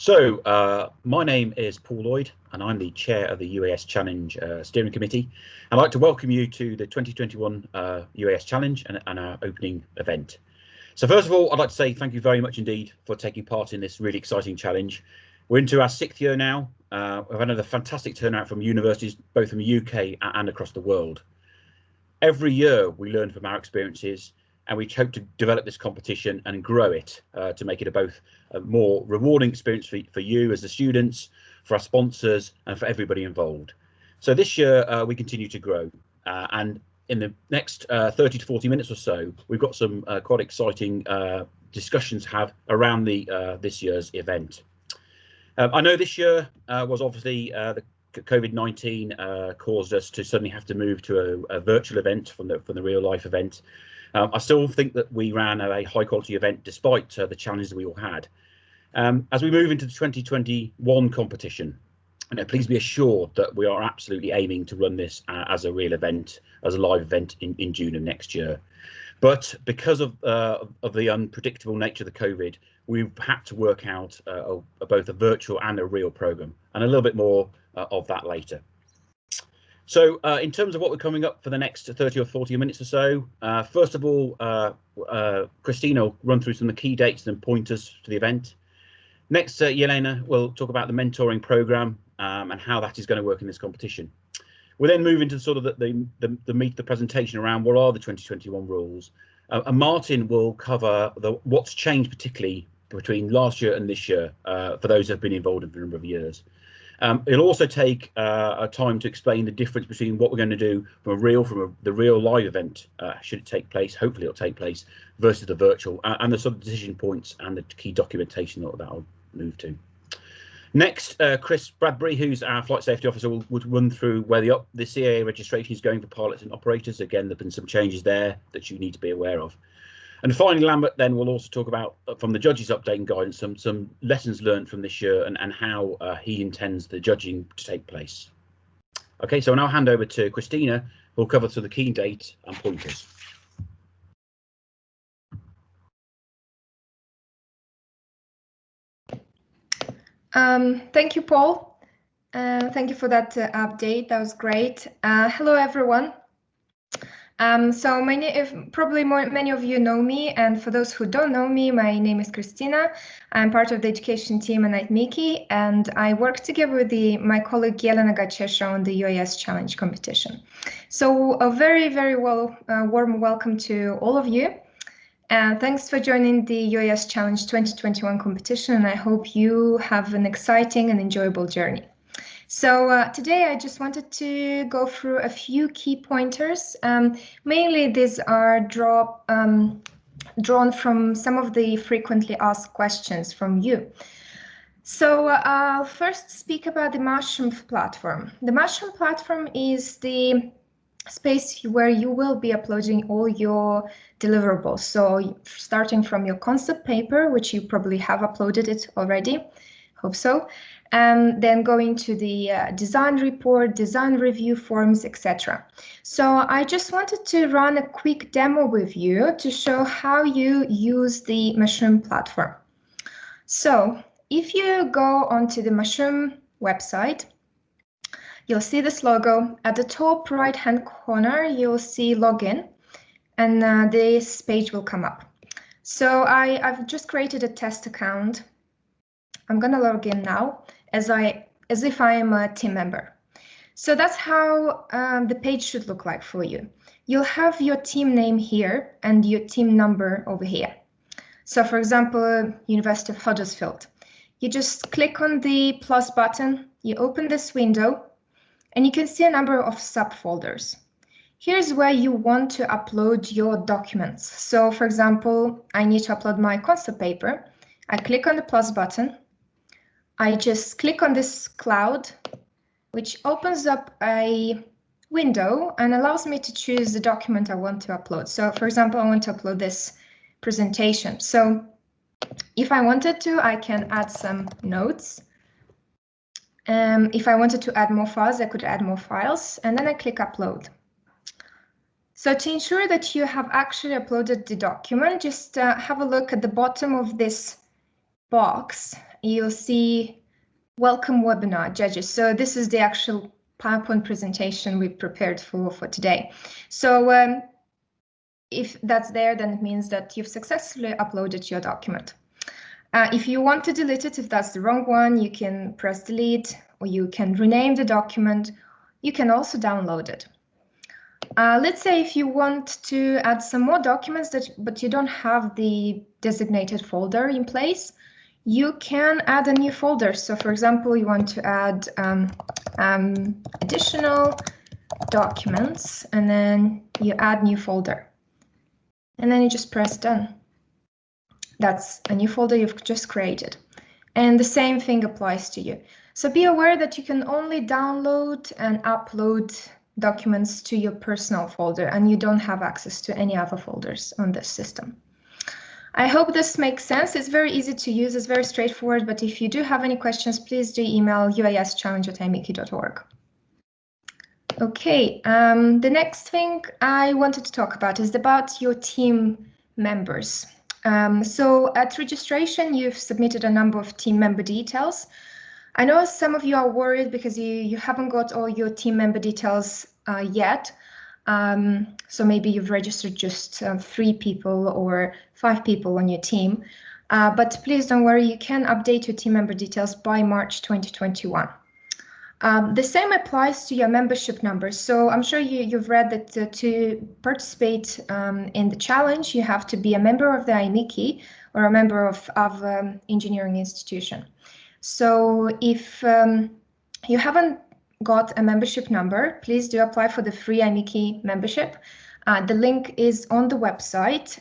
My name is Paul Lloyd, and I'm the chair of the UAS Challenge Steering Committee. I'd like to welcome you to the 2021 UAS Challenge and our opening event. So first of all, I'd like to say thank you very much indeed for taking part in this really exciting challenge. We're into our 6th year now. We've had another fantastic turnout from universities, both in the UK and across the world. Every year we learn from our experiences, and we hope to develop this competition and grow it to make it both a more rewarding experience for you as the students, for our sponsors, and for everybody involved. So this year we continue to grow, and in the next 30 to 40 minutes or so, we've got some quite exciting discussions to have around this year's event. I know this year was obviously the COVID-19 caused us to suddenly have to move to a virtual event from the real life event. I still think that we ran a high quality event despite the challenges we all had. As we move into the 2021 competition, please be assured that we are absolutely aiming to run this as a real event, as a live event in June of next year. But because of the unpredictable nature of the COVID, we've had to work out both a virtual and a real programme, and a little bit more of that later. So in terms of what we're coming up for the next 30 or 40 minutes or so, first of all, Christina will run through some of the key dates and pointers to the event. Next, Yelena will talk about the mentoring programme and how that is going to work in this competition. We'll then move into sort of the meat of the presentation around what are the 2021 rules. And Martin will cover what's changed particularly between last year and this year for those who have been involved for a number of years. It'll also take a time to explain the difference between what we're going to do from the real live event, should it take place, hopefully it'll take place, versus the virtual, and the sort of decision points and the key documentation that I'll move to. Next, Chris Bradbury, who's our flight safety officer, will run through where the CAA registration is going for pilots and operators. Again, there have been some changes there that you need to be aware of. And finally, Lambert then will also talk about, from the judges' update and guidance, some lessons learned from this year and how he intends the judging to take place. Okay, so I'll now hand over to Christina, who'll cover through the key dates and pointers. Thank you, Paul. Thank you for that update. That was great. Hello, everyone. Probably many of you know me, and for those who don't know me, my name is Christina. I'm part of the education team at IMechE, and I work together with my colleague Yelena Gachesha on the UAS Challenge competition. So a very, very warm welcome to all of you. And thanks for joining the UAS Challenge 2021 competition, and I hope you have an exciting and enjoyable journey. So today I just wanted to go through a few key pointers. Mainly these are drawn from some of the frequently asked questions from you. So I'll first speak about the Mushroom platform. The Mushroom platform is the space where you will be uploading all your deliverables. So starting from your concept paper, which you probably have uploaded it already, hope so, and then going to the design report, design review forms, etc. So I just wanted to run a quick demo with you to show how you use the Mushroom platform. So if you go onto the Mushroom website, you'll see this logo. At the top right-hand corner, you'll see login, and this page will come up. So I've just created a test account. I'm gonna log in now as if I am a team member. So that's how the page should look like for you. You'll have your team name here and your team number over here. So for example, University of Huddersfield. You just click on the plus button, you open this window, and you can see a number of subfolders. Here's where you want to upload your documents. So for example, I need to upload my concept paper. I click on the plus button. I just click on this cloud, which opens up a window and allows me to choose the document I want to upload. So for example, I want to upload this presentation. So if I wanted to, I can add some notes. If I wanted to add more files, I could add more files, and then I click upload. So to ensure that you have actually uploaded the document, just have a look at the bottom of this box. you'll see welcome webinar judges. So this is the actual PowerPoint presentation we prepared for today. So if that's there, then it means that you've successfully uploaded your document. If you want to delete it, if that's the wrong one, you can press delete, or you can rename the document. You can also download it. Let's say if you want to add some more documents, but you don't have the designated folder in place, you can add a new folder. So for example, you want to add additional documents, and then you add new folder. And then you just press done. That's a new folder you've just created. And the same thing applies to you. So be aware that you can only download and upload documents to your personal folder, and you don't have access to any other folders on this system. I hope this makes sense. It's very easy to use, it's very straightforward, but if you do have any questions, please do email uaschallenge@imechE.org. Okay, the next thing I wanted to talk about is about your team members. So at registration, you've submitted a number of team member details. I know some of you are worried because you haven't got all your team member details yet. So maybe you've registered just 3 people or 5 people on your team. But please don't worry, you can update your team member details by March 2021. The same applies to your membership numbers. So I'm sure you've read that to participate in the challenge, you have to be a member of the IMechE or a member of engineering institution. So if you haven't got a membership number, please do apply for the free IMechE membership. The link is on the website,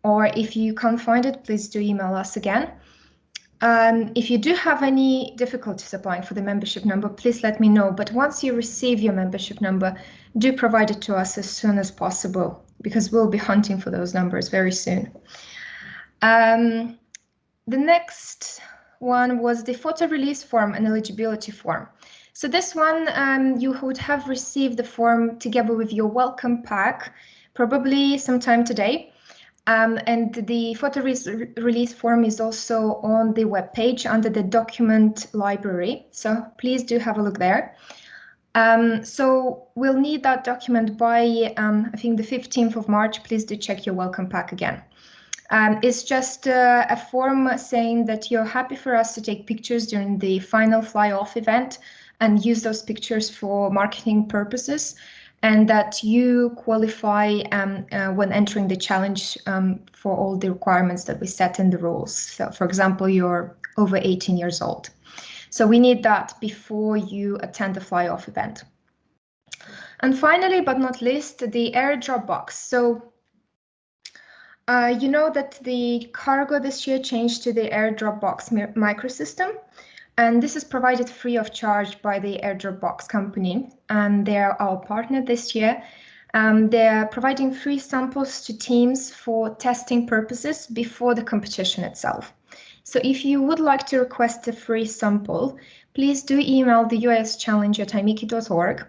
or if you can't find it, please do email us again. If you do have any difficulties applying for the membership number, please let me know. But once you receive your membership number, do provide it to us as soon as possible, because we'll be hunting for those numbers very soon. The next one was the photo release form and eligibility form. So this one, you would have received the form together with your welcome pack, probably sometime today. And the photo release form is also on the webpage under the document library. So please do have a look there. So we'll need that document by, I think, the 15th of March. Please do check your welcome pack again. It's just a form saying that you're happy for us to take pictures during the final fly-off event and use those pictures for marketing purposes, and that you qualify when entering the challenge for all the requirements that we set in the rules. So, for example, you're over 18 years old. So we need that before you attend the fly-off event. And finally, but not least, the airdrop box. So you know that the cargo this year changed to the airdrop box microsystem, and this is provided free of charge by the airdrop box company, and they're our partner this year. They're providing free samples to teams for testing purposes before the competition itself. So if you would like to request a free sample, please do email the uaschallenge@imechE.org,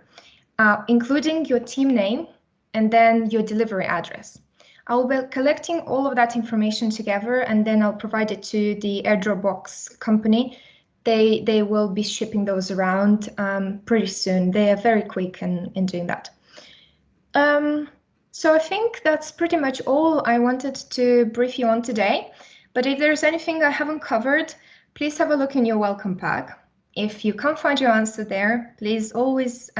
including your team name and then your delivery address. I'll be collecting all of that information together, and then I'll provide it to the airdrop box company. They will be shipping those around pretty soon. They are very quick in doing that. So I think that's pretty much all I wanted to brief you on today. But if there's anything I haven't covered, please have a look in your welcome pack. If you can't find your answer there, please always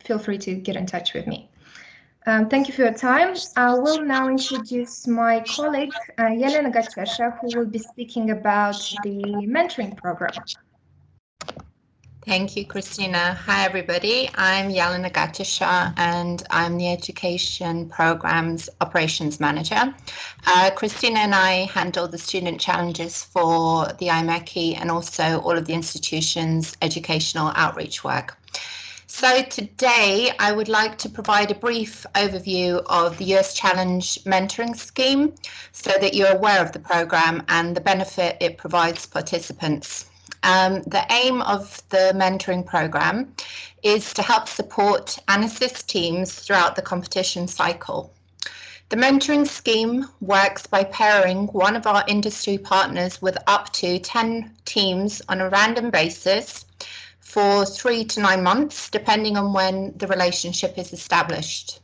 feel free to get in touch with me. Thank you for your time. I will now introduce my colleague, Yelena Gachesha, who will be speaking about the mentoring program. Thank you, Christina. Hi, everybody. I'm Yelena Gachesha, and I'm the Education Programs Operations Manager. Christina and I handle the student challenges for the IMechE and also all of the institution's educational outreach work. So today I would like to provide a brief overview of the US Challenge mentoring scheme so that you're aware of the program and the benefit it provides participants. The aim of the mentoring program is to help support and assist teams throughout the competition cycle. The mentoring scheme works by pairing one of our industry partners with up to 10 teams on a random basis for 3 to 9 months, depending on when the relationship is established.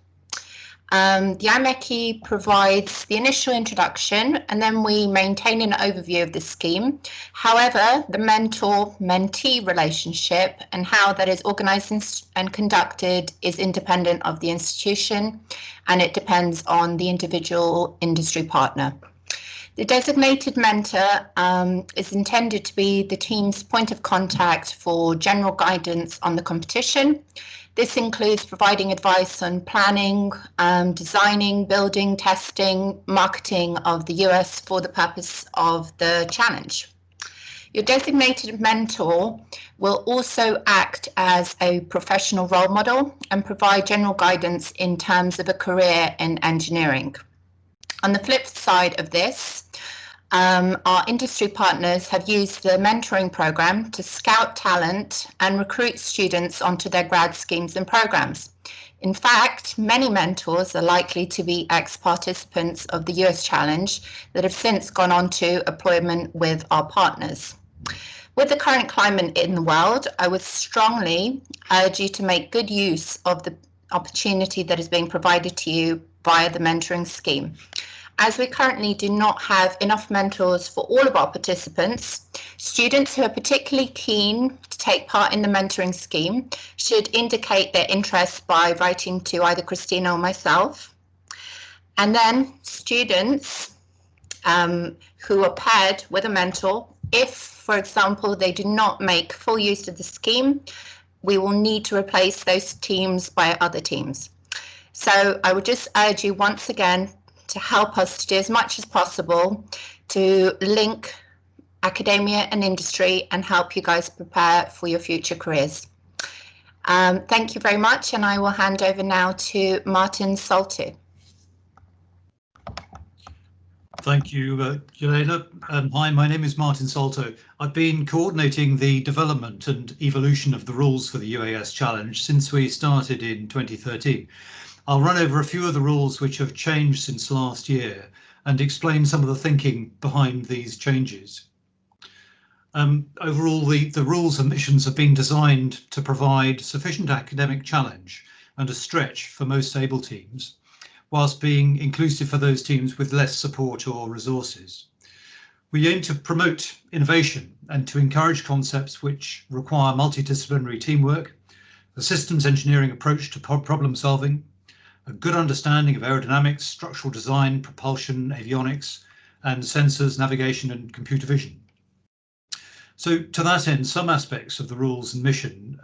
The IMechE provides the initial introduction, and then we maintain an overview of the scheme. However, the mentor-mentee relationship and how that is organised and conducted is independent of the institution, and it depends on the individual industry partner. The designated mentor is intended to be the team's point of contact for general guidance on the competition. This includes providing advice on planning, designing, building, testing, marketing of the UAS for the purpose of the challenge. Your designated mentor will also act as a professional role model and provide general guidance in terms of a career in engineering. On the flip side of this, our industry partners have used the mentoring program to scout talent and recruit students onto their grad schemes and programs. In fact, many mentors are likely to be ex-participants of the US Challenge that have since gone on to employment with our partners. With the current climate in the world, I would strongly urge you to make good use of the opportunity that is being provided to you via the mentoring scheme. As we currently do not have enough mentors for all of our participants, students who are particularly keen to take part in the mentoring scheme should indicate their interest by writing to either Christina or myself. And then students who are paired with a mentor, if, for example, they do not make full use of the scheme, we will need to replace those teams by other teams. So I would just urge you once again to help us to do as much as possible to link academia and industry and help you guys prepare for your future careers. Thank you very much, and I will hand over now to Martin Soltu. Thank you, Yelena. Hi, my name is Martin Solto. I've been coordinating the development and evolution of the rules for the UAS Challenge since we started in 2013. I'll run over a few of the rules which have changed since last year and explain some of the thinking behind these changes. Overall, the rules and missions have been designed to provide sufficient academic challenge and a stretch for most able teams, whilst being inclusive for those teams with less support or resources. We aim to promote innovation and to encourage concepts which require multidisciplinary teamwork, a systems engineering approach to problem solving, a good understanding of aerodynamics, structural design, propulsion, avionics, and sensors, navigation, and computer vision. So to that end, some aspects of the rules and mission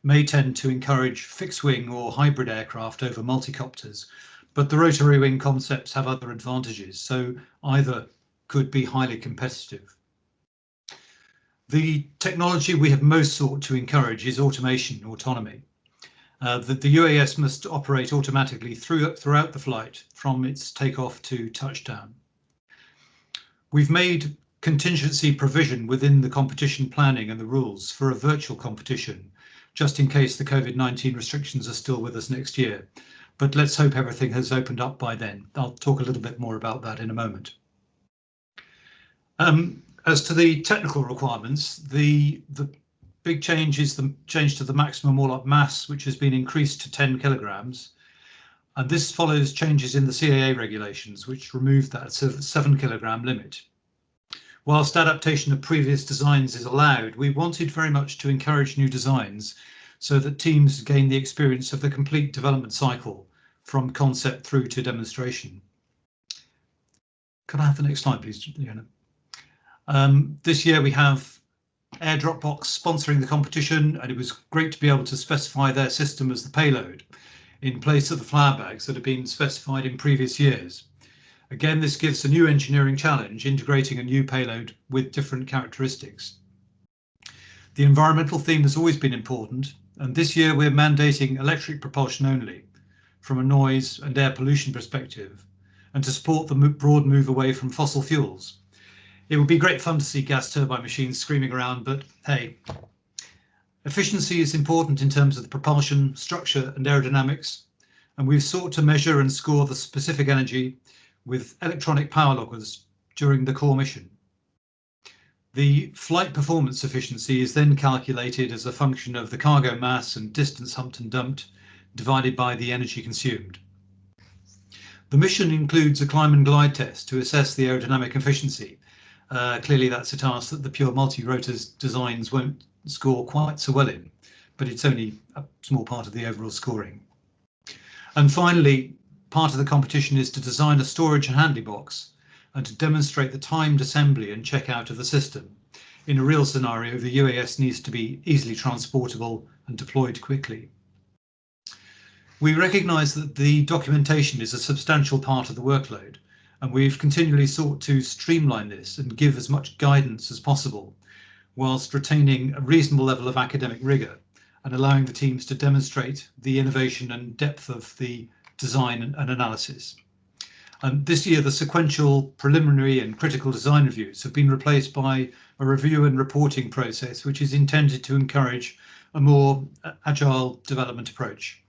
may tend to encourage fixed wing or hybrid aircraft over multicopters, but the rotary wing concepts have other advantages, so either could be highly competitive. The technology we have most sought to encourage is automation, autonomy. The UAS must operate automatically throughout the flight, from its takeoff to touchdown. We've made contingency provision within the competition planning and the rules for a virtual competition, just in case the COVID-19 restrictions are still with us next year. But let's hope everything has opened up by then. I'll talk a little bit more about that in a moment. As to the technical requirements, the big change is the change to the maximum all-up mass, which has been increased to 10 kilograms. And this follows changes in the CAA regulations, which removed that 7 kilogram limit. Whilst adaptation of previous designs is allowed, we wanted very much to encourage new designs so that teams gain the experience of the complete development cycle from concept through to demonstration. Could I have the next slide, please, Leona? This year we have Air Dropbox sponsoring the competition, and it was great to be able to specify their system as the payload in place of the flower bags that have been specified in previous years. Again, this gives a new engineering challenge, integrating a new payload with different characteristics. The environmental theme has always been important, and this year we're mandating electric propulsion only from a noise and air pollution perspective, and to support the broad move away from fossil fuels. It would be great fun to see gas turbine machines screaming around, but hey, efficiency is important in terms of the propulsion, structure and aerodynamics, and we've sought to measure and score the specific energy with electronic power loggers during the core mission. The flight performance efficiency is then calculated as a function of the cargo mass and distance humped and dumped divided by the energy consumed. The mission includes a climb and glide test to assess the aerodynamic efficiency. Clearly that's a task that the pure multi-rotors designs won't score quite so well in, but it's only a small part of the overall scoring. And finally, part of the competition is to design a storage and handling box and to demonstrate the timed assembly and checkout of the system. In a real scenario, the UAS needs to be easily transportable and deployed quickly. We recognise that the documentation is a substantial part of the workload, and we've continually sought to streamline this and give as much guidance as possible, whilst retaining a reasonable level of academic rigour and allowing the teams to demonstrate the innovation and depth of the design and analysis. And this year, the sequential, preliminary and critical design reviews have been replaced by a review and reporting process, which is intended to encourage a more agile development approach.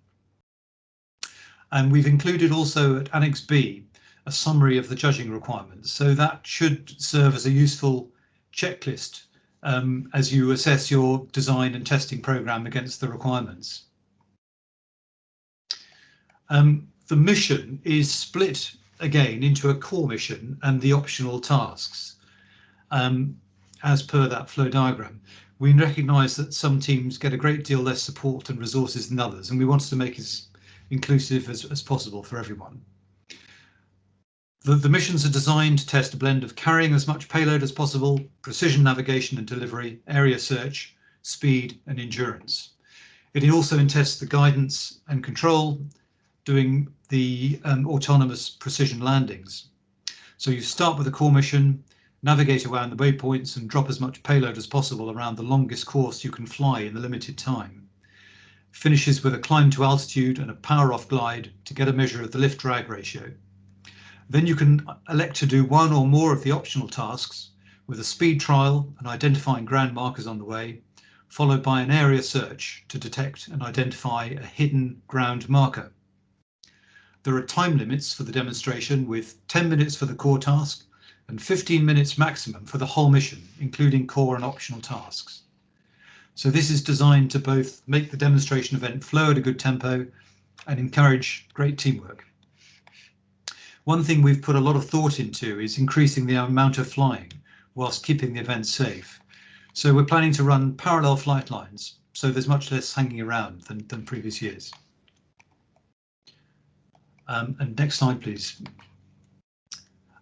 And we've included also at Annex B a summary of the judging requirements. So that should serve as a useful checklist as you assess your design and testing program against the requirements. The mission is split again into a core mission and the optional tasks as per that flow diagram. We recognise that some teams get a great deal less support and resources than others, and we wanted to make it as inclusive as possible for everyone. The missions are designed to test a blend of carrying as much payload as possible, precision navigation and delivery, area search, speed and endurance. It also tests the guidance and control, doing the autonomous precision landings. So you start with a core mission, navigate around the waypoints and drop as much payload as possible around the longest course you can fly in the limited time. Finishes with a climb to altitude and a power off glide to get a measure of the lift drag ratio. Then you can elect to do one or more of the optional tasks with a speed trial and identifying ground markers on the way, followed by an area search to detect and identify a hidden ground marker. There are time limits for the demonstration, with 10 minutes for the core task and 15 minutes maximum for the whole mission, including core and optional tasks. So this is designed to both make the demonstration event flow at a good tempo and encourage great teamwork. One thing we've put a lot of thought into is increasing the amount of flying whilst keeping the event safe. So we're planning to run parallel flight lines, so there's much less hanging around than previous years. And next slide, please.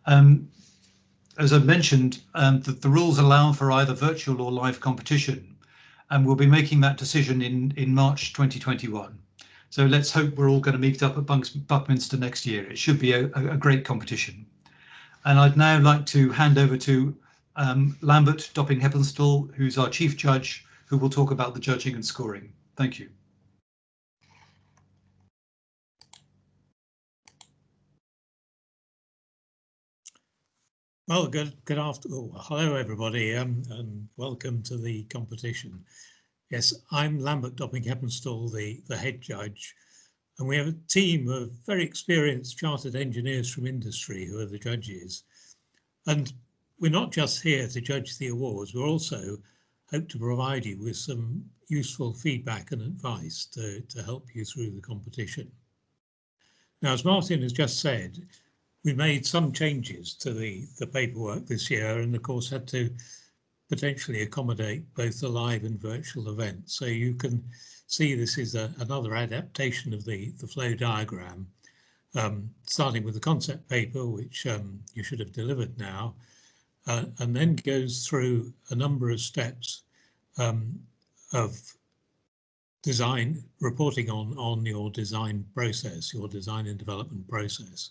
As I mentioned, the rules allow for either virtual or live competition, and we'll be making that decision in March 2021. So let's hope we're all going to meet up at Buckminster next year. It should be a great competition. And I'd now like to hand over to Lambert Dopping-Heppenstall, who's our chief judge, who will talk about the judging and scoring. Thank you. Well, good afternoon. Hello, everybody, and welcome to the competition. Yes, I'm Lambert Dopping-Heppenstall, the head judge, and we have a team of very experienced chartered engineers from industry who are the judges. And we're not just here to judge the awards, we're also hope to provide you with some useful feedback and advice to help you through the competition. Now, as Martin has just said, we made some changes to the paperwork this year, and of course had to potentially accommodate both the live and virtual events. So you can see this is another adaptation of the flow diagram, starting with the concept paper, which you should have delivered now, and then goes through a number of steps of design, reporting on your design process, your design and development process.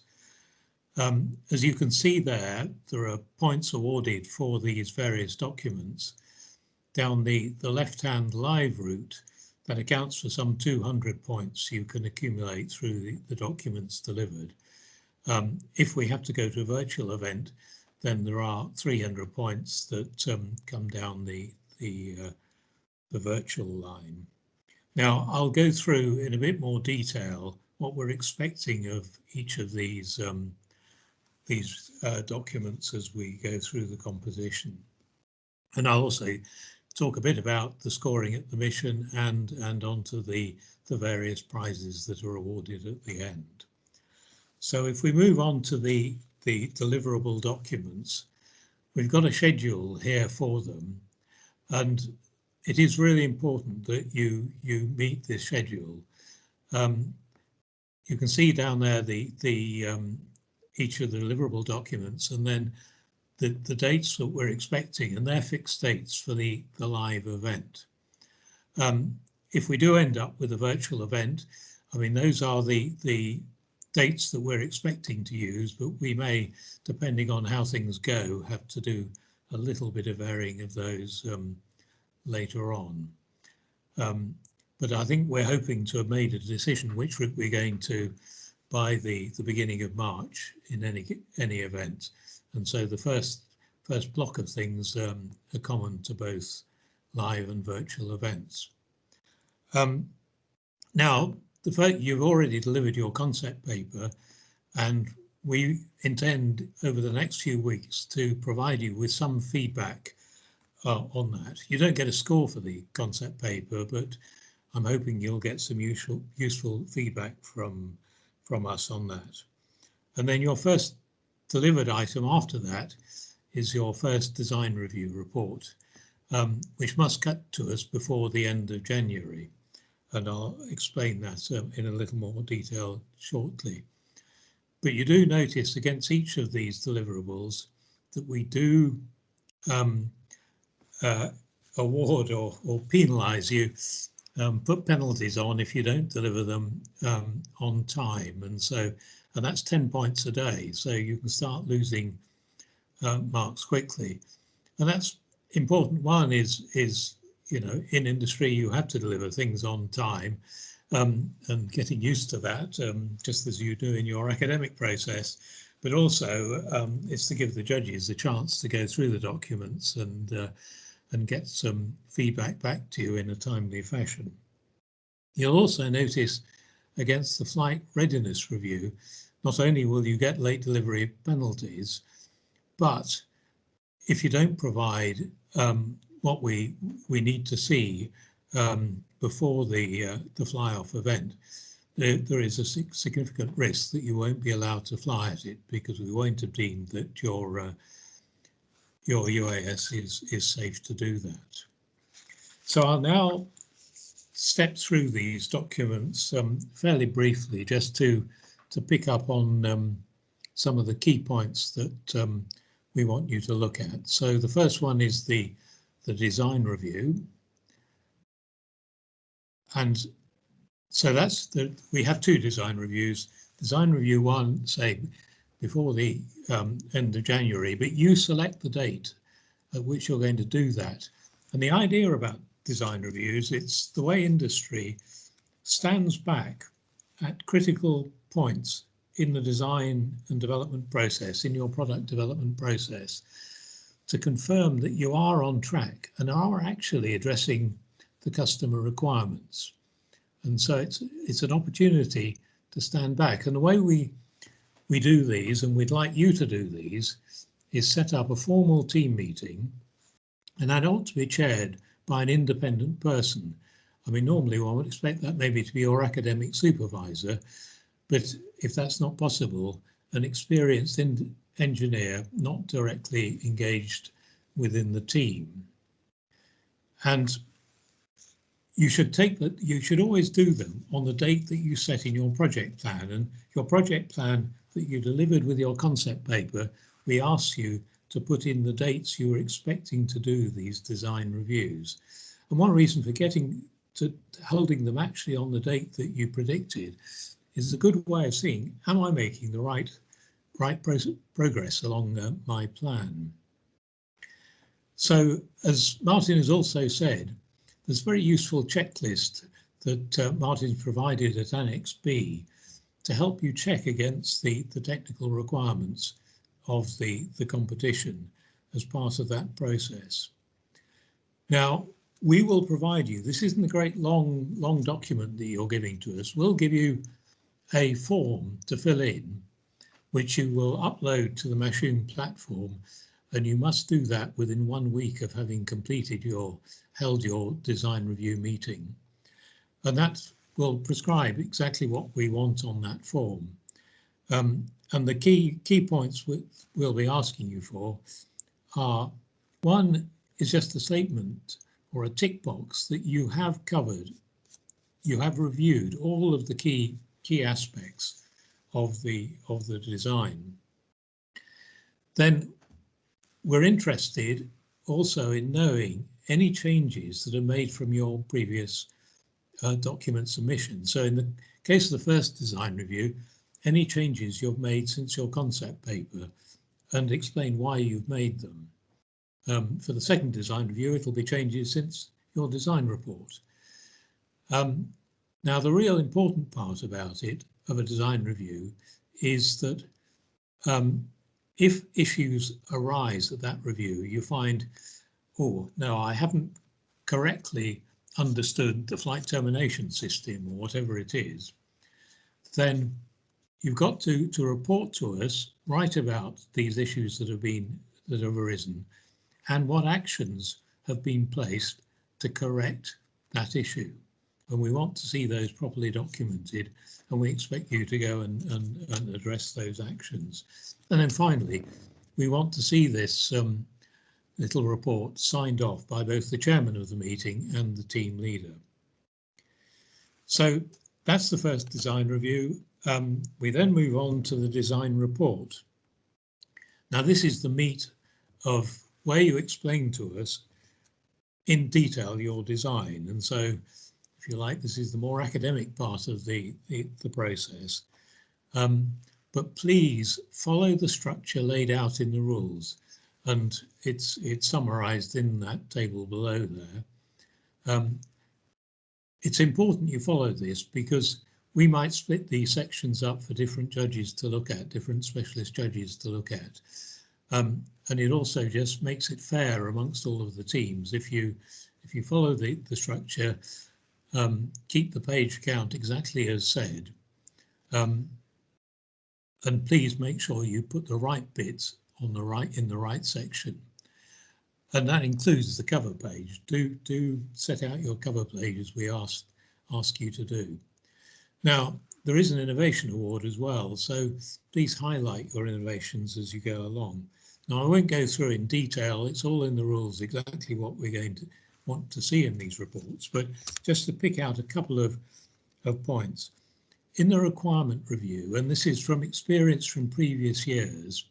As you can see there are points awarded for these various documents. Down the left-hand live route, that accounts for some 200 points you can accumulate through the documents delivered. If we have to go to a virtual event, then there are 300 points that come down the virtual line. Now, I'll go through in a bit more detail what we're expecting of each of these documents as we go through the composition. And I'll also talk a bit about the scoring at the mission and onto the various prizes that are awarded at the end. So if we move on to the deliverable documents, we've got a schedule here for them, and it is really important that you meet this schedule. You can see down there each of the deliverable documents, and then the dates that we're expecting, and they're fixed dates for the live event. If we do end up with a virtual event, I mean, those are the dates that we're expecting to use, but we may, depending on how things go, have to do a little bit of varying of those later on. But I think we're hoping to have made a decision which route we're going to by the beginning of March in any event. And so the first block of things are common to both live and virtual events. Now, you've already delivered your concept paper, and we intend over the next few weeks to provide you with some feedback on that. You don't get a score for the concept paper, but I'm hoping you'll get some useful feedback from us on that. And then your first delivered item after that is your first design review report, which must get to us before the end of January. And I'll explain that in a little more detail shortly. But you do notice against each of these deliverables that we do award or penalise you, put penalties on if you don't deliver them on time. And that's 10 points a day. So you can start losing marks quickly. And that's important. One is, you know, in industry, you have to deliver things on time, and getting used to that, just as you do in your academic process. But also, it's to give the judges a chance to go through the documents and get some feedback back to you in a timely fashion. You'll also notice against the flight readiness review, not only will you get late delivery penalties, but if you don't provide what we need to see before the fly-off event, there is a significant risk that you won't be allowed to fly at it because we won't have deemed that your UAS is safe to do that. So I'll now step through these documents fairly briefly, just to pick up on some of the key points that we want you to look at. So the first one is the design review. And so we have two design reviews. Design review one, say, before the end of January, but you select the date at which you're going to do that. And the idea about design reviews, it's the way industry stands back at critical points in the design and development process, in your product development process, to confirm that you are on track and are actually addressing the customer requirements. And so it's an opportunity to stand back. And the way we do these, and we'd like you to do these, is set up a formal team meeting, and that ought to be chaired by an independent person. I mean, normally one would expect that maybe to be your academic supervisor, but if that's not possible, an experienced engineer not directly engaged within the team. And you should always do them on the date that you set in your project plan. And your project plan that you delivered with your concept paper, we ask you to put in the dates you were expecting to do these design reviews. And one reason for holding them actually on the date that you predicted is a good way of seeing, am I making the right progress along my plan? So, as Martin has also said, there's a very useful checklist that Martin provided at Annex B to help you check against the technical requirements of the competition as part of that process. Now, we will provide you, this isn't a great long document that you're giving to us, we'll give you a form to fill in, which you will upload to the Machine platform, and you must do that within 1 week of having completed held your design review meeting. And that will prescribe exactly what we want on that form. And the key points we'll be asking you for are, one is just a statement or a tick box that you have covered, you have reviewed all of the key aspects of the design. Then we're interested also in knowing any changes that are made from your previous document submission. So in the case of the first design review, any changes you've made since your concept paper, and explain why you've made them. For the second design review, it'll be changes since your design report. Now, the real important part about it, of a design review, is that if issues arise at that review, you find, oh, no, I haven't correctly understood the flight termination system or whatever it is, then you've got to report to us, write about these issues that have arisen, and what actions have been placed to correct that issue. And we want to see those properly documented, and we expect you to go and address those actions. And then finally, we want to see this little report signed off by both the chairman of the meeting and the team leader. So that's the first design review. We then move on to the design report. Now, this is the meat of where you explain to us in detail your design. And so, if you like, this is the more academic part of the process. But please follow the structure laid out in the rules, and it's summarized in that table below there. It's important you follow this, because we might split these sections up for different judges to look at, different specialist judges to look at. And it also just makes it fair amongst all of the teams. If you follow the structure, keep the page count exactly as said, and please make sure you put the right bits on in the right section. And that includes the cover page. Do set out your cover page as we ask you to do. Now, there is an innovation award as well, so please highlight your innovations as you go along. Now, I won't go through in detail, it's all in the rules exactly what we're going to want to see in these reports, but just to pick out a couple of points. In the requirement review, and this is from experience from previous years,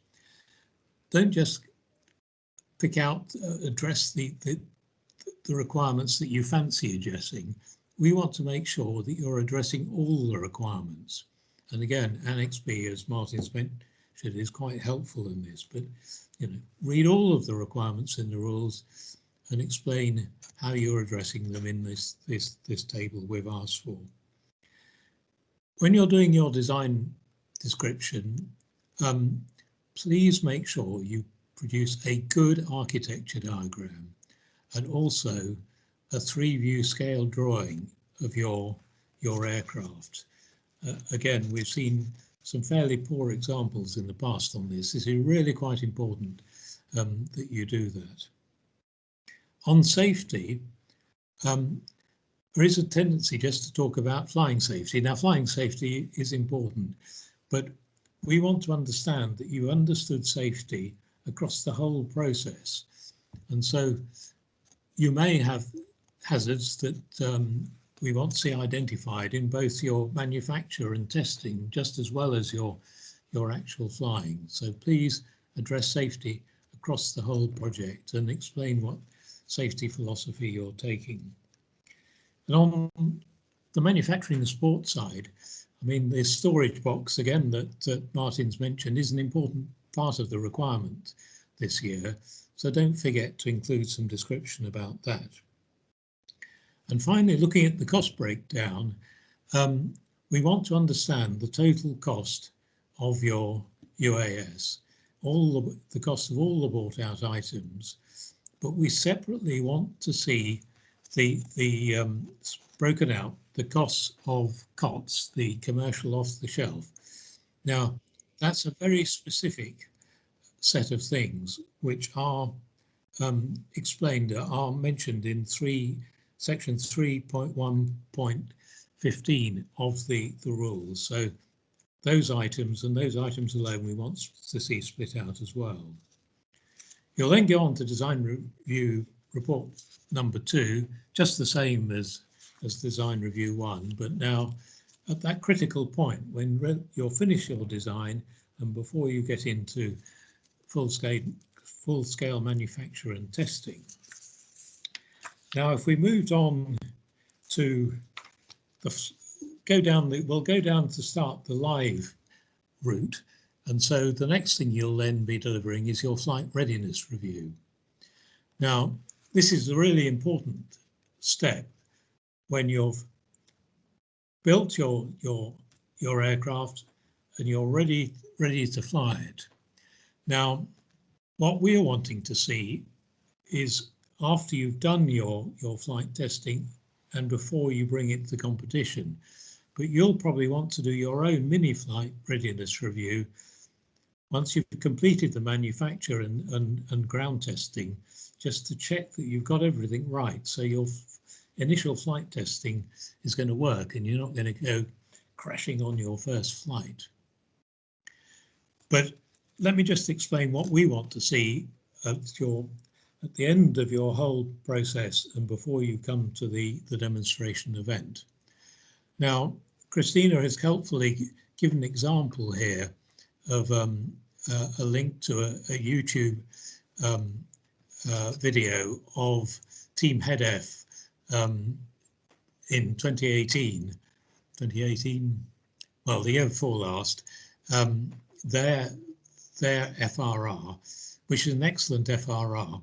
don't just pick out, address the requirements that you fancy addressing. We want to make sure that you're addressing all the requirements. And again, Annex B, as Martin's mentioned, is quite helpful in this, but read all of the requirements in the rules and explain how you're addressing them in this table we've asked for. When you're doing your design description, please make sure you produce a good architecture diagram and also a 3-view scale drawing of your aircraft. Again, we've seen some fairly poor examples in the past on this. This is really quite important that you do that. On safety, there is a tendency just to talk about flying safety. Now, flying safety is important, but we want to understand that you understood safety across the whole process. And so you may have hazards that we want to see identified in both your manufacture and testing, just as well as your actual flying. So please address safety across the whole project and explain what safety philosophy you're taking. And on the manufacturing and sport side, I mean, the storage box, again, that Martin's mentioned, is an important part of the requirement this year. So don't forget to include some description about that. And finally, looking at the cost breakdown, we want to understand the total cost of your UAS, the cost of all the bought out items, but we separately want to see it's broken out the costs of COTS, the commercial off the shelf. Now, that's a very specific set of things which are explained, are mentioned in section 3.1.15 of the rules. So those items and those items alone we want to see split out as well. You'll then go on to design review report number 2, just the same as design review 1, but now at that critical point when you'll finish your design and before you get into full scale manufacture and testing. Now, if we moved on to we'll go down to start the live route. And so the next thing you'll then be delivering is your flight readiness review. Now, this is a really important step when you've built your aircraft and you're ready to fly it. Now, what we're wanting to see is after you've done your flight testing and before you bring it to competition, but you'll probably want to do your own mini flight readiness review once you've completed the manufacture and ground testing, just to check that you've got everything right. So your initial flight testing is going to work and you're not going to go crashing on your first flight. But let me just explain what we want to see at the end of your whole process and before you come to the demonstration event. Now, Christina has helpfully given an example here of a link to a YouTube video of Team HEDF in 2018, well, the year before last, their FRR, which is an excellent FRR,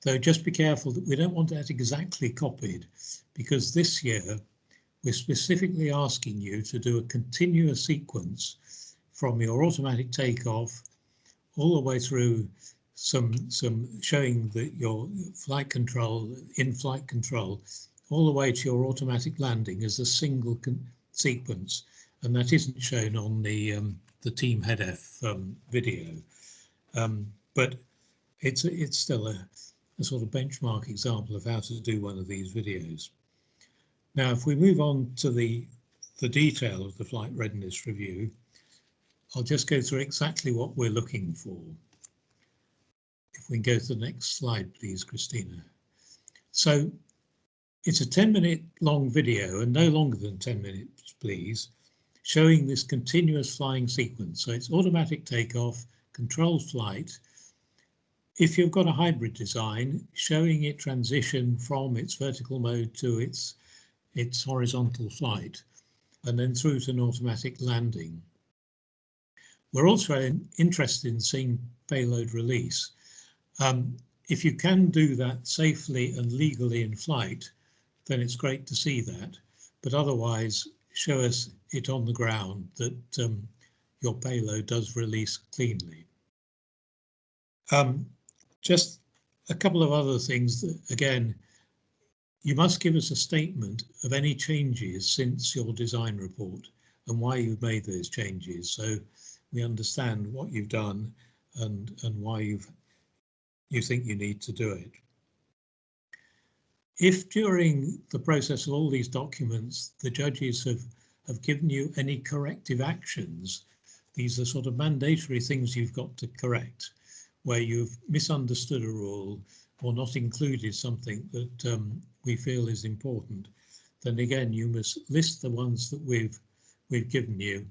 though just be careful that we don't want that exactly copied, because this year we're specifically asking you to do a continuous sequence from your automatic takeoff all the way through some showing that your flight control, in-flight control, all the way to your automatic landing as a single sequence, and that isn't shown on the Team HEDF video, but it's still a sort of benchmark example of how to do one of these videos. Now, if we move on to the detail of the flight readiness review, I'll just go through exactly what we're looking for. If we can go to the next slide, please, Christina. So it's a 10-minute long video, and no longer than 10 minutes, please, showing this continuous flying sequence. So it's automatic takeoff, controlled flight. If you've got a hybrid design, showing it transition from its vertical mode to its horizontal flight, and then through to an automatic landing. We're also interested in seeing payload release. If you can do that safely and legally in flight, then it's great to see that. But otherwise, show us it on the ground that your payload does release cleanly. Just a couple of other things that, again, you must give us a statement of any changes since your design report and why you've made those changes, so we understand what you've done and why you think you need to do it. If during the process of all these documents the judges have given you any corrective actions, these are sort of mandatory things you've got to correct, where you've misunderstood a rule or not included something that we feel is important, then again you must list the ones that we've given you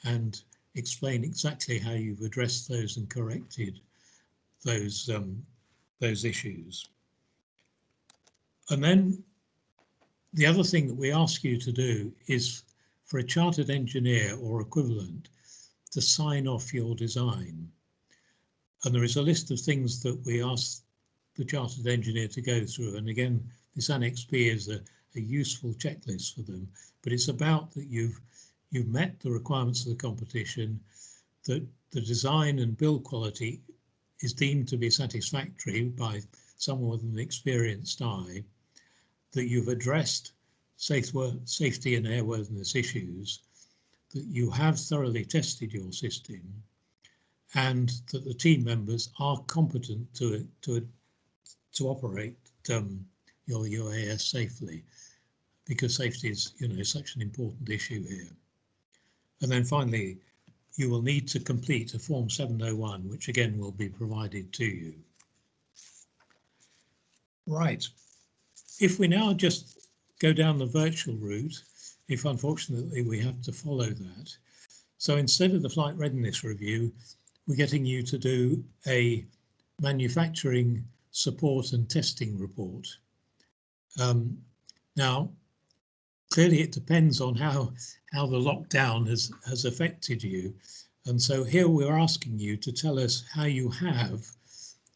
and explain exactly how you've addressed those and corrected those issues. And then the other thing that we ask you to do is for a chartered engineer or equivalent to sign off your design. And there is a list of things that we ask the chartered engineer to go through. And again, this Annex B is a useful checklist for them, but it's about that you've met the requirements of the competition, that the design and build quality is deemed to be satisfactory by someone with an experienced eye, that you've addressed safety and airworthiness issues, that you have thoroughly tested your system, and that the team members are competent to operate your UAS safely, because safety is, such an important issue here. And then finally, you will need to complete a Form 701, which again will be provided to you. Right. If we now just go down the virtual route, if unfortunately we have to follow that. So instead of the flight readiness review, we're getting you to do a manufacturing support and testing report. Now, clearly it depends on how the lockdown has affected you. And so here we're asking you to tell us how you have,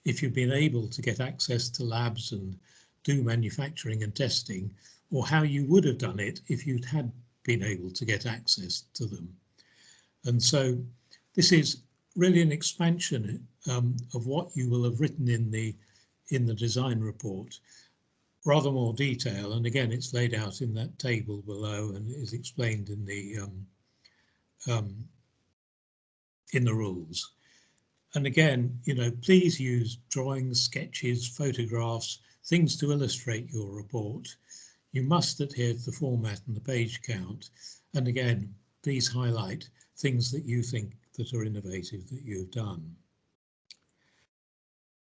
if you've been able to get access to labs and do manufacturing and testing, or how you would have done it if you'd had been able to get access to them. And so this is really an expansion of what you will have written in the design report, rather more detail. And again, it's laid out in that table below and is explained in the rules. And again, please use drawings, sketches, photographs, things to illustrate your report. You must adhere to the format and the page count. And again, please highlight things that you think that are innovative that you've done.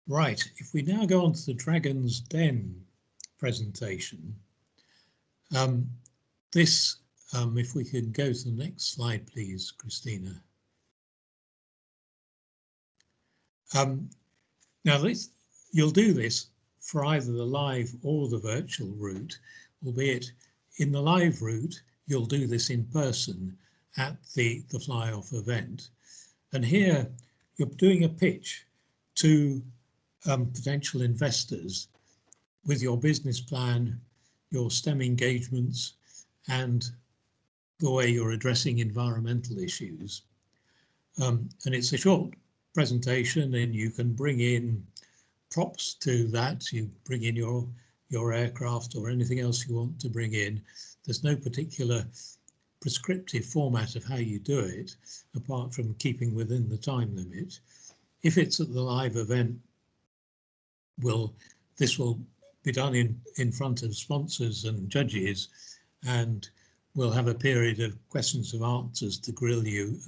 Right, if we now go on to the Dragon's Den presentation, if we can go to the next slide, please, Christina. Now, you'll do this for either the live or the virtual route, albeit in the live route, you'll do this in person at the fly-off event. And here, you're doing a pitch to potential investors with your business plan, your STEM engagements, and the way you're addressing environmental issues. And it's a short presentation, and you can bring in props to that. You bring in your aircraft or anything else you want to bring in. There's no particular prescriptive format of how you do it, apart from keeping within the time limit. If it's at the live event, this will be done in front of sponsors and judges, and we'll have a period of questions and answers to grill you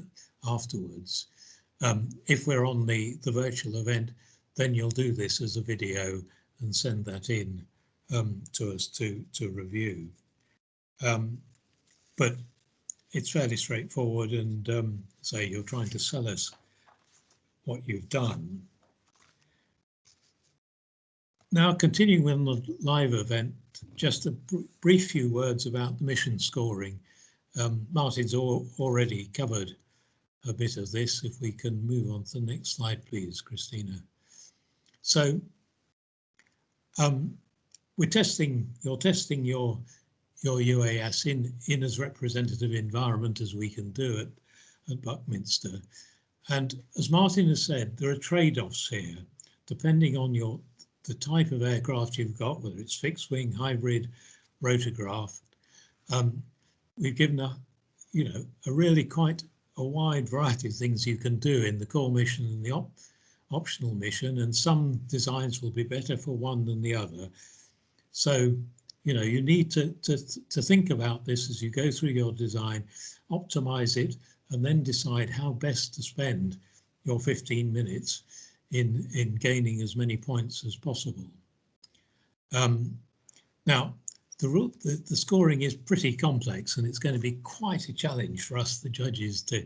afterwards. If we're on the virtual event, then you'll do this as a video and send that in to us to review. But it's fairly straightforward, and say you're trying to sell us what you've done. Now, continuing with the live event, just a brief few words about the mission scoring. Martin's already covered a bit of this. If we can move on to the next slide, please, Christina. So you're testing your UAS in as representative environment as we can do at Buckminster. And as Martin has said, there are trade-offs here, depending on the type of aircraft you've got, whether it's fixed wing, hybrid, rotorcraft. We've given a really quite a wide variety of things you can do in the core mission and the optional mission, and some designs will be better for one than the other. So, you need to think about this as you go through your design, optimize it, and then decide how best to spend your 15 minutes in gaining as many points as possible. Now, the scoring is pretty complex, and it's going to be quite a challenge for us, the judges, to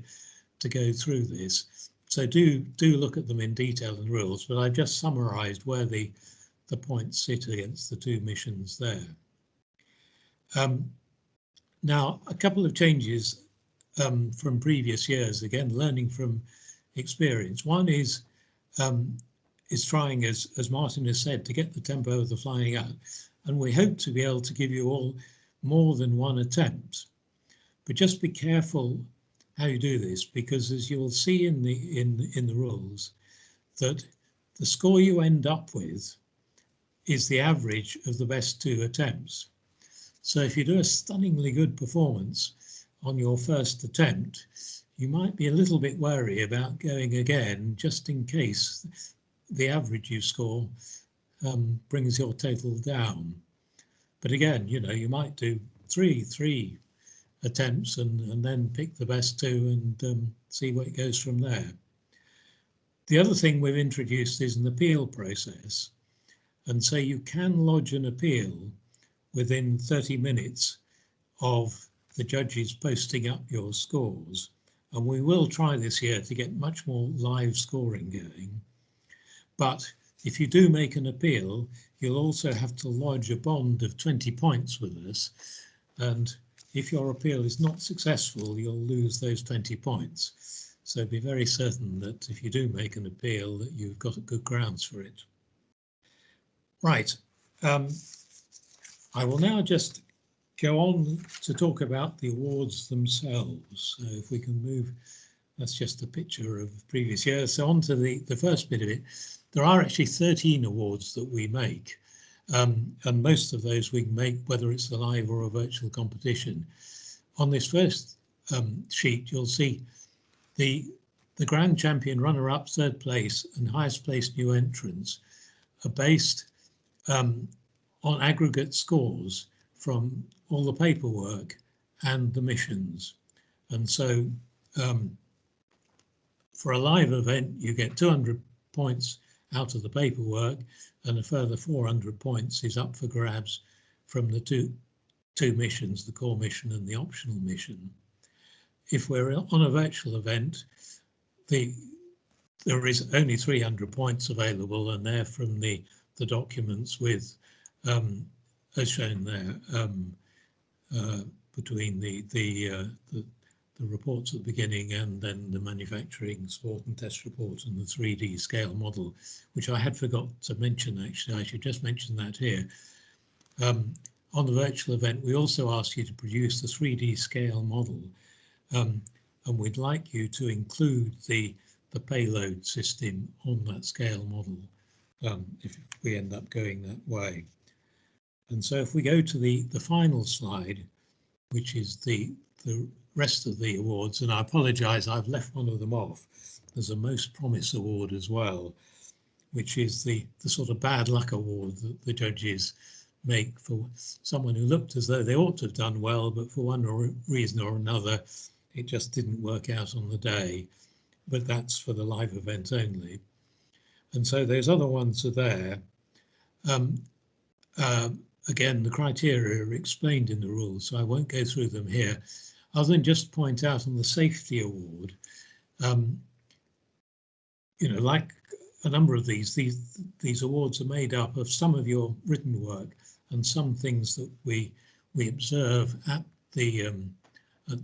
go through this. So do look at them in detail in the rules, but I've just summarised where the points sit against the two missions there. Now, a couple of changes from previous years, again, learning from experience. One is trying, as Martin has said, to get the tempo of the flying up, and we hope to be able to give you all more than one attempt. But just be careful how you do this, because as you'll see in the rules, that the score you end up with is the average of the best 2 attempts. So if you do a stunningly good performance on your first attempt, you might be a little bit wary about going again, just in case the average you score brings your total down. But again, you know, you might do three attempts and then pick the best 2 and see where it goes from there. The other thing we've introduced is an appeal process. And so you can lodge an appeal within 30 minutes of the judges posting up your scores. And we will try this year to get much more live scoring going. But if you do make an appeal, you'll also have to lodge a bond of 20 points with us. And if your appeal is not successful, you'll lose those 20 points. So be very certain that if you do make an appeal, that you've got good grounds for it. Right. I will now just go on to talk about the awards themselves. So if we can move, that's just a picture of previous years. So on to the first bit of it. There are actually 13 awards that we make, and most of those we make whether it's a live or a virtual competition. On this first sheet, you'll see the grand champion, runner-up, third place, and highest placed new entrants are based on aggregate scores from all the paperwork and the missions. And so for a live event, you get 200 points out of the paperwork, and a further 400 points is up for grabs from the two missions, the core mission and the optional mission. If we're on a virtual event, there is only 300 points available, and they're from the documents with, as shown there, between the reports at the beginning and then the manufacturing support and test report and the 3D scale model, which I had forgot to mention. Actually, I should just mention that here. On the virtual event, we also ask you to produce the 3D scale model, and we'd like you to include the payload system on that scale model if we end up going that way. And so if we go to the final slide, which is the rest of the awards, and I apologize, I've left one of them off. There's a Most Promise award as well, which is the sort of bad luck award that the judges make for someone who looked as though they ought to have done well, but for one reason or another, it just didn't work out on the day. But that's for the live event only. And so those other ones are there. Again, the criteria are explained in the rules, so I won't go through them here, other than just point out on the safety award, you know, like a number of these awards are made up of some of your written work and some things that we observe at the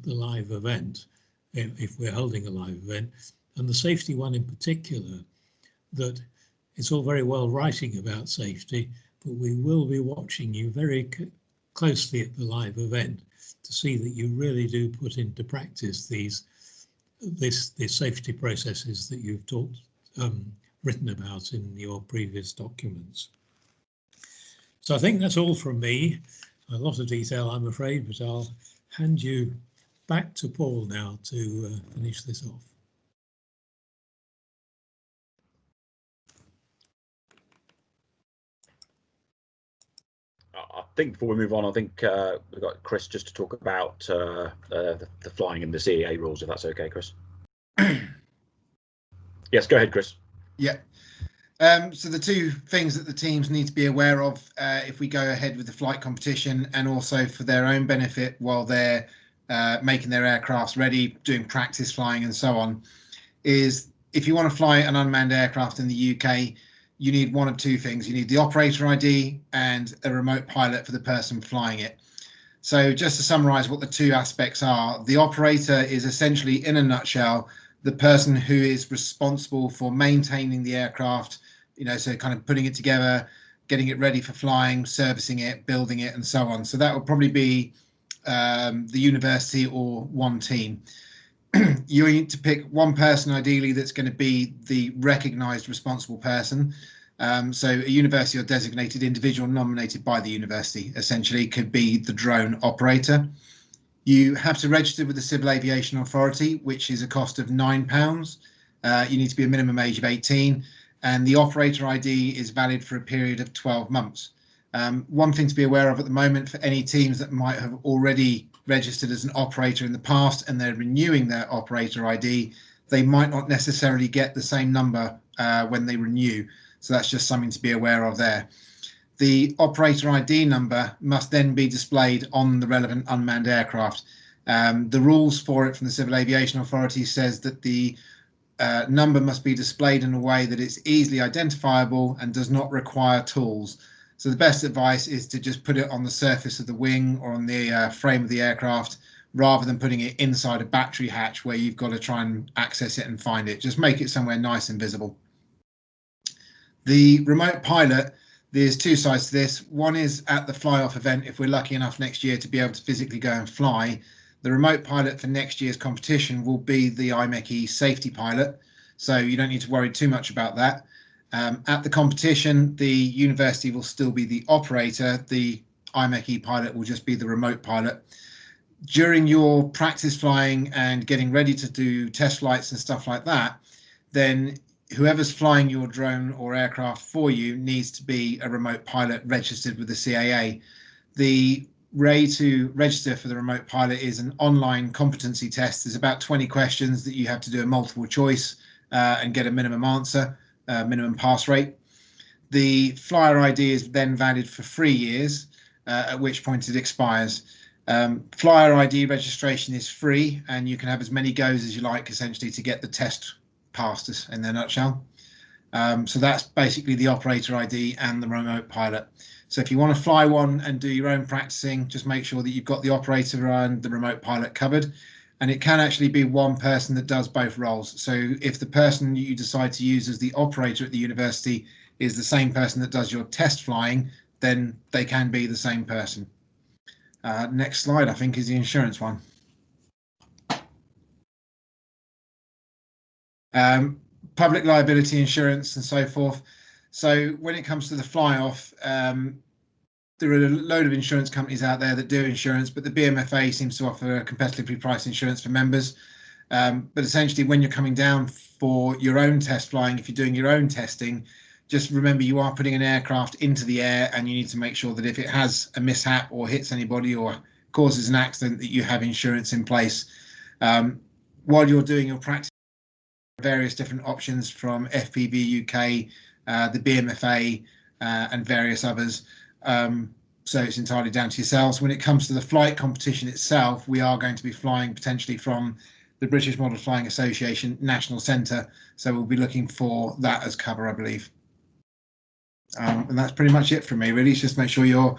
live event, if we're holding a live event. And the safety one in particular, that it's all very well writing about safety, but we will be watching you very closely at the live event to see that you really do put into practice these safety processes that you've written about in your previous documents. So I think that's all from me. A lot of detail, I'm afraid, but I'll hand you back to Paul now to finish this off. I think before we move on, I think we've got Chris just to talk about the flying and the CAA rules, if that's okay, Chris. Yes, go ahead, Chris. Yeah. So the two things that the teams need to be aware of if we go ahead with the flight competition, and also for their own benefit while they're making their aircrafts ready, doing practice flying and so on, is if you want to fly an unmanned aircraft in the UK, you need one of two things. You need the operator ID and a remote pilot for the person flying it. So just to summarize what the two aspects are, the operator is essentially, in a nutshell, the person who is responsible for maintaining the aircraft, you know, so kind of putting it together, getting it ready for flying, servicing it, building it, and so on. So that would probably be the university or one team. You need to pick one person, ideally, that's going to be the recognized responsible person. So a university or designated individual nominated by the university essentially could be the drone operator. You have to register with the Civil Aviation Authority, which is a cost of £9. You need to be a minimum age of 18, and the operator ID is valid for a period of 12 months. One thing to be aware of at the moment for any teams that might have already registered as an operator in the past and they're renewing their operator ID, they might not necessarily get the same number when they renew. So that's just something to be aware of there. The operator ID number must then be displayed on the relevant unmanned aircraft. The rules for it from the Civil Aviation Authority says that the number must be displayed in a way that it's easily identifiable and does not require tools. So the best advice is to just put it on the surface of the wing or on the frame of the aircraft, rather than putting it inside a battery hatch where you've got to try and access it and find it. Just make it somewhere nice and visible. The remote pilot, there's two sides to this. One is at the fly-off event, if we're lucky enough next year to be able to physically go and fly. The remote pilot for next year's competition will be the IMechE safety pilot, so you don't need to worry too much about that. At the competition, the university will still be the operator. The IMechE pilot will just be the remote pilot. During your practice flying and getting ready to do test flights and stuff like that, then whoever's flying your drone or aircraft for you needs to be a remote pilot registered with the CAA. The way to register for the remote pilot is an online competency test. There's about 20 questions that you have to do a multiple choice and get a minimum answer, minimum pass rate. The flyer ID is then valid for 3 years, at which point it expires. Flyer ID registration is free, and you can have as many goes as you like, essentially, to get the test passed, us in a nutshell. So that's basically the operator ID and the remote pilot. So if you want to fly one and do your own practicing, just make sure that you've got the operator and the remote pilot covered. And it can actually be one person that does both roles. So if the person you decide to use as the operator at the university is the same person that does your test flying, then they can be the same person. Next slide, I think, is the insurance one. Public liability insurance and so forth. So when it comes to the fly-off, there are a load of insurance companies out there that do insurance, but the BMFA seems to offer a competitively priced insurance for members. But essentially, when you're coming down for your own test flying, if you're doing your own testing, just remember you are putting an aircraft into the air, and you need to make sure that if it has a mishap or hits anybody or causes an accident, that you have insurance in place. While you're doing your practice, various different options from FPV UK, the BMFA, and various others. So it's entirely down to yourselves. When it comes to the flight competition itself, we are going to be flying potentially from the British Model Flying Association National Centre. So we'll be looking for that as cover, I believe. And that's pretty much it from me, really. It's just make sure you're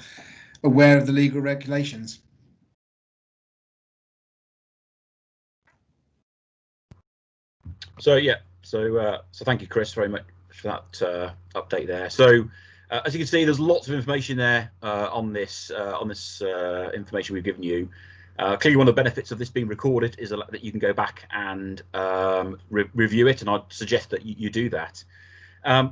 aware of the legal regulations. So yeah, so thank you, Chris, very much for that update there. So as you can see, there's lots of information there on this information we've given you. Clearly, one of the benefits of this being recorded is that you can go back and review it, and I'd suggest that you do that.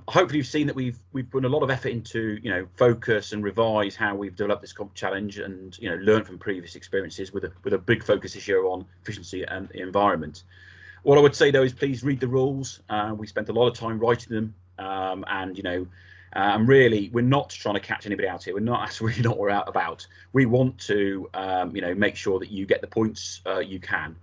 Hopefully, you've seen that we've put a lot of effort into focus and revise how we've developed this comp challenge, and learn from previous experiences with a big focus this year on efficiency and the environment. What I would say though is please read the rules. We spent a lot of time writing them, and really we're not trying to catch anybody out here. That's really not what we're out about. We want to make sure that you get the points you can.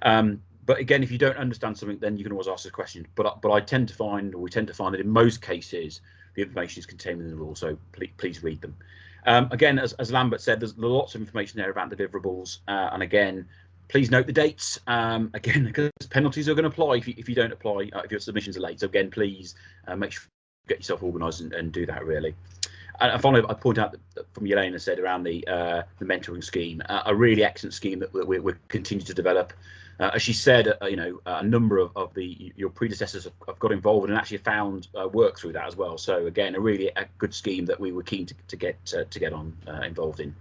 But again, if you don't understand something, then you can always ask a question. But we tend to find that in most cases the information is contained in the rules, so please read them. Again, as Lambert said, there's lots of information there about the deliverables, and again, please note the dates, again, because penalties are going to apply if you don't apply, if your submissions are late. So again, please make sure you get yourself organised and do that, really. And finally, I point out that from Yelena said around the mentoring scheme, a really excellent scheme that we're continuing to develop. As she said, a number of your predecessors have got involved and actually found work through that as well. So again, a good scheme that we were keen to get on involved in.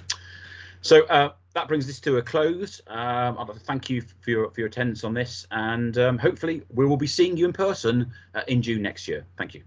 So that brings this to a close. I'd like to thank you for your attendance on this, and hopefully we will be seeing you in person in June next year. Thank you.